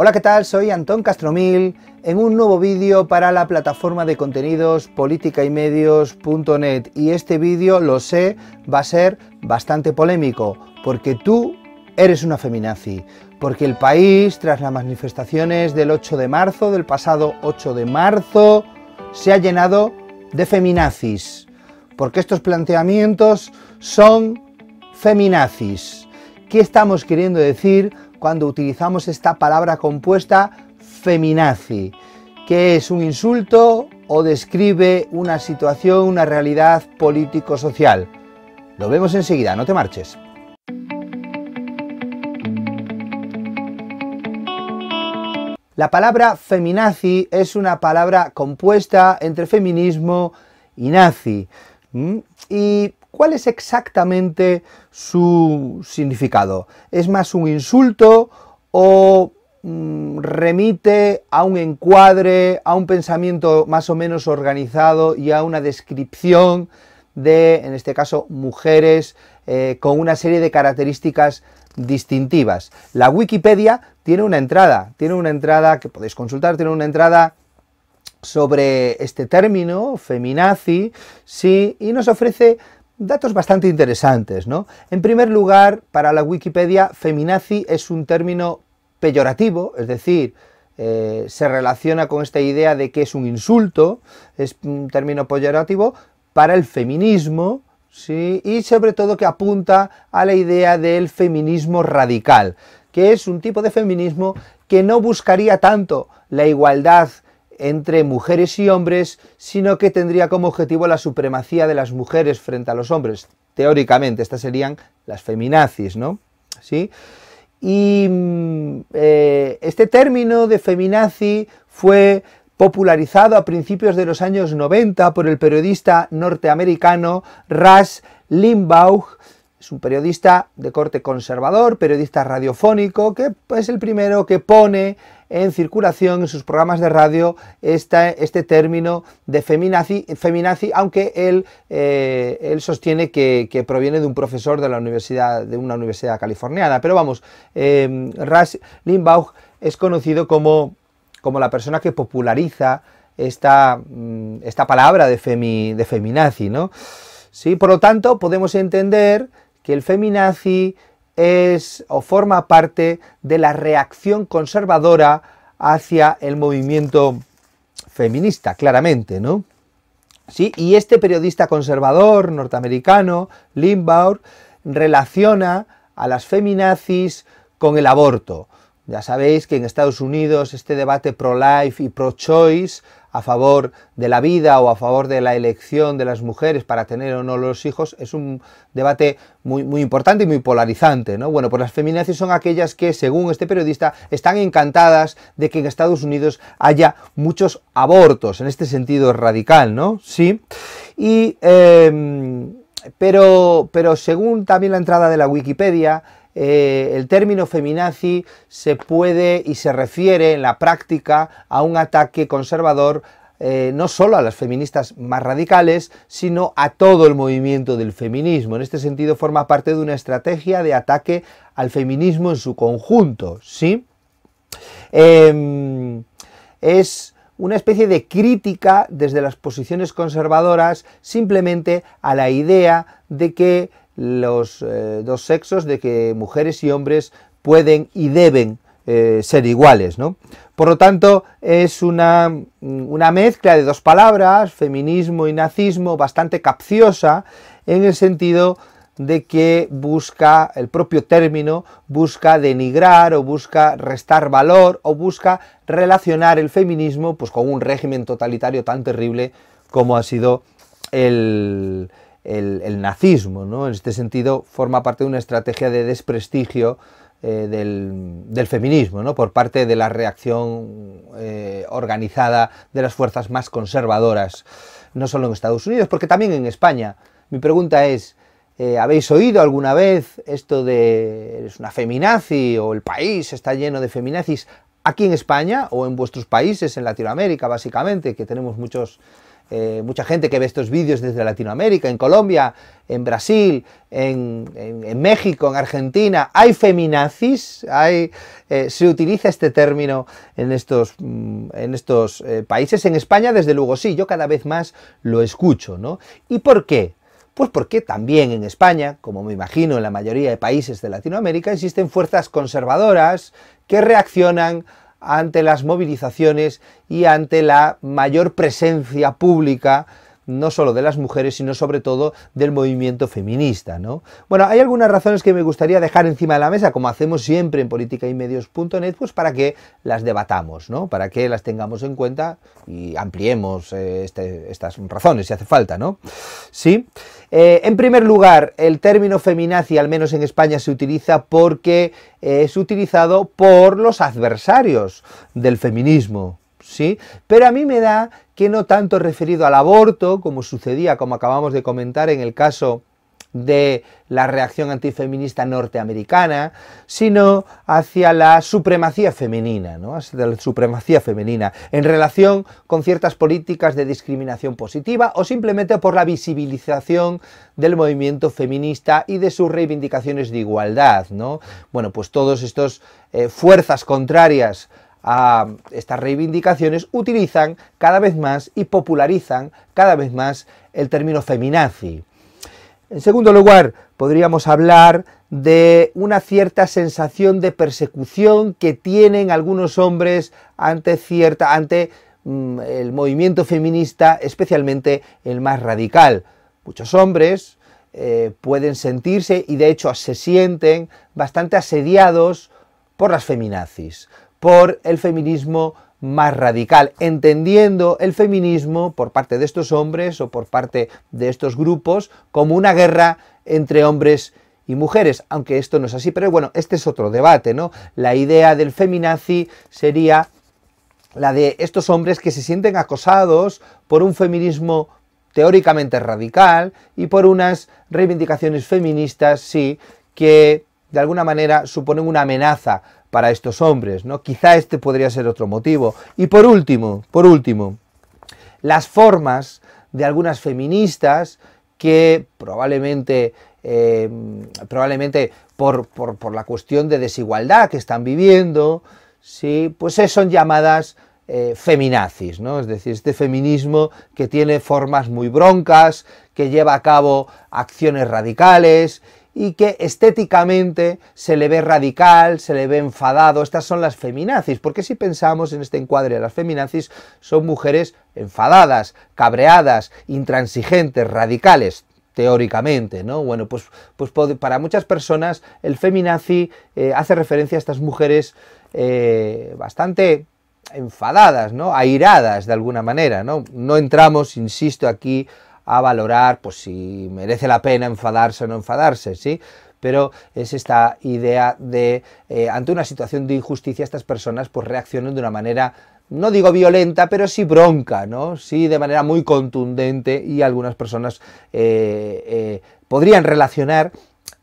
Hola, ¿qué tal? Soy Antón Castromil en un nuevo vídeo para la plataforma de contenidos politicayMedios.net, y este vídeo, lo sé, va a ser bastante polémico porque tú eres una feminazi, porque el país, tras las manifestaciones del 8 de marzo, del pasado 8 de marzo, se ha llenado de feminazis, porque estos planteamientos son feminazis. ¿Qué estamos queriendo decir cuando utilizamos esta palabra compuesta feminazi? ¿Que es un insulto o describe una situación, una realidad político-social? Lo vemos enseguida, no te marches. La palabra feminazi es una palabra compuesta entre feminismo y nazi. ¿Y cuál es exactamente su significado? ¿Es más un insulto o remite a un encuadre, a un pensamiento más o menos organizado y a una descripción de, en este caso, mujeres con una serie de características distintivas? La Wikipedia tiene una entrada que podéis consultar, tiene una entrada sobre este término, feminazi, sí, y nos ofrece datos bastante interesantes, ¿no? En primer lugar, para la Wikipedia, feminazi es un término peyorativo, es decir, se relaciona con esta idea de que es un insulto, es un término peyorativo para el feminismo, ¿sí? Y sobre todo que apunta a la idea del feminismo radical, que es un tipo de feminismo que no buscaría tanto la igualdad entre mujeres y hombres, sino que tendría como objetivo la supremacía de las mujeres frente a los hombres. Teóricamente, estas serían las feminazis, ¿no? ¿Sí? Y este término de feminazi fue popularizado a principios de los años 90 por el periodista norteamericano Rush Limbaugh. Es un periodista de corte conservador, periodista radiofónico, que es el primero que pone en circulación en sus programas de radio este término de feminazi, aunque él sostiene que proviene de un profesor de una universidad californiana. Pero vamos, Rush Limbaugh es conocido como la persona que populariza esta palabra de feminazi, ¿no? Sí, por lo tanto, podemos entender que el feminazi es o forma parte de la reacción conservadora hacia el movimiento feminista, claramente, ¿no? Sí, y este periodista conservador norteamericano, Limbaugh, relaciona a las feminazis con el aborto. Ya sabéis que en Estados Unidos este debate pro-life y pro-choice, a favor de la vida o a favor de la elección de las mujeres para tener o no los hijos, es un debate muy importante y muy polarizante, ¿no? Bueno, pues las feminazis son aquellas que, según este periodista, están encantadas de que en Estados Unidos haya muchos abortos, en este sentido radical, ¿no? Sí. Y, pero según también la entrada de la Wikipedia, el término feminazi se puede y se refiere en la práctica a un ataque conservador no solo a las feministas más radicales, sino a todo el movimiento del feminismo. En este sentido forma parte de una estrategia de ataque al feminismo en su conjunto, ¿sí? Es una especie de crítica desde las posiciones conservadoras simplemente a la idea de que los dos sexos, de que mujeres y hombres pueden y deben ser iguales, ¿no? Por lo tanto, es una mezcla de dos palabras, feminismo y nazismo, bastante capciosa, en el sentido de que busca, el propio término, busca denigrar o busca restar valor o busca relacionar el feminismo pues con un régimen totalitario tan terrible como ha sido el nazismo, ¿no? En este sentido forma parte de una estrategia de desprestigio del feminismo, ¿no? Por parte de la reacción organizada de las fuerzas más conservadoras, no solo en Estados Unidos, porque también en España. Mi pregunta es, ¿habéis oído alguna vez esto de eres una feminazi o el país está lleno de feminazis aquí en España o en vuestros países, en Latinoamérica básicamente, que tenemos muchos mucha gente que ve estos vídeos desde Latinoamérica, en Colombia, en Brasil, en México, en Argentina, hay feminazis, se utiliza este término en estos países. En España, desde luego, sí, yo cada vez más lo escucho, ¿no? ¿Y por qué? Pues porque también en España, como me imagino en la mayoría de países de Latinoamérica, existen fuerzas conservadoras que reaccionan ante las movilizaciones y ante la mayor presencia pública, no solo de las mujeres, sino sobre todo del movimiento feminista, ¿no? Bueno, hay algunas razones que me gustaría dejar encima de la mesa, como hacemos siempre en politicaymedios.net, pues para que las debatamos, ¿no? Para que las tengamos en cuenta y ampliemos estas razones, si hace falta, ¿no? Sí. En primer lugar, el término feminazi, al menos en España, se utiliza porque es utilizado por los adversarios del feminismo, ¿sí? Pero a mí me da que no tanto referido al aborto, como sucedía, como acabamos de comentar en el caso de la reacción antifeminista norteamericana, sino hacia la supremacía femenina, ¿no? Hacia la supremacía femenina en relación con ciertas políticas de discriminación positiva o simplemente por la visibilización del movimiento feminista y de sus reivindicaciones de igualdad, ¿no? Bueno, pues todos estos fuerzas contrarias a estas reivindicaciones utilizan cada vez más y popularizan cada vez más el término feminazi. En segundo lugar, podríamos hablar de una cierta sensación de persecución que tienen algunos hombres ante el movimiento feminista, especialmente el más radical. Muchos hombres pueden sentirse, y de hecho se sienten, bastante asediados por las feminazis, por el feminismo más radical, entendiendo el feminismo por parte de estos hombres o por parte de estos grupos como una guerra entre hombres y mujeres, aunque esto no es así, pero bueno, este es otro debate, ¿no? La idea del feminazi sería la de estos hombres que se sienten acosados por un feminismo teóricamente radical y por unas reivindicaciones feministas, sí, que de alguna manera suponen una amenaza para estos hombres, ¿no? Quizá este podría ser otro motivo. Y por último, las formas de algunas feministas que probablemente por la cuestión de desigualdad que están viviendo, sí, pues son llamadas feminazis, ¿no? Es decir, este feminismo que tiene formas muy broncas, que lleva a cabo acciones radicales y que estéticamente se le ve radical, se le ve enfadado. Estas son las feminazis, porque si pensamos en este encuadre de las feminazis, son mujeres enfadadas, cabreadas, intransigentes, radicales, teóricamente, ¿no? Bueno, pues para muchas personas el feminazi hace referencia a estas mujeres bastante enfadadas, ¿no? Airadas de alguna manera, ¿no? No entramos, insisto, aquí a valorar pues si merece la pena enfadarse o no enfadarse, ¿sí? Pero es esta idea de, ante una situación de injusticia, estas personas pues reaccionan de una manera, no digo violenta, pero sí bronca, ¿no? Sí, de manera muy contundente, y algunas personas podrían relacionar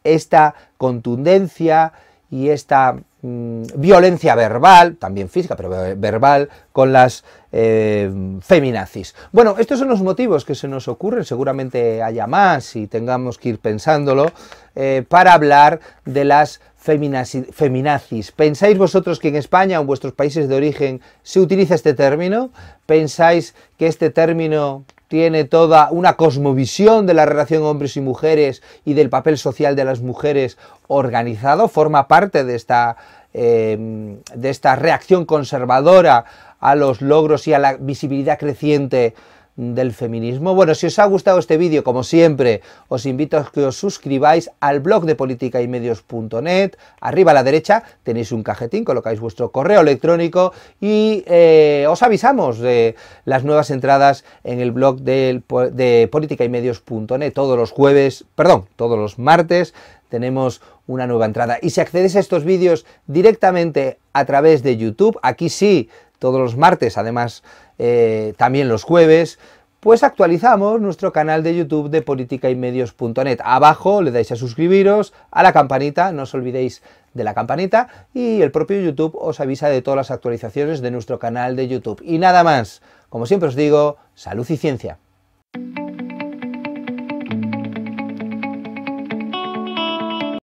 esta contundencia y esta violencia verbal, también física, pero verbal, con las feminazis. Bueno, estos son los motivos que se nos ocurren, seguramente haya más y tengamos que ir pensándolo, para hablar de las feminazis. ¿Pensáis vosotros que en España o en vuestros países de origen se utiliza este término? ¿Pensáis que este término tiene toda una cosmovisión de la relación hombres y mujeres y del papel social de las mujeres organizado? ¿Forma parte de esta reacción conservadora a los logros y a la visibilidad creciente del feminismo? Bueno, si os ha gustado este vídeo, como siempre, os invito a que os suscribáis al blog de politicaymedios.net. Arriba a la derecha tenéis un cajetín, colocáis vuestro correo electrónico y os avisamos de las nuevas entradas en el blog de politicaymedios.net. Todos los martes tenemos una nueva entrada. Y si accedes a estos vídeos directamente a través de YouTube, aquí sí, todos los martes, además también los jueves, pues actualizamos nuestro canal de YouTube de politicaymedios.net. Abajo le dais a suscribiros, a la campanita, no os olvidéis de la campanita, y el propio YouTube os avisa de todas las actualizaciones de nuestro canal de YouTube. Y nada más, como siempre os digo, salud y ciencia.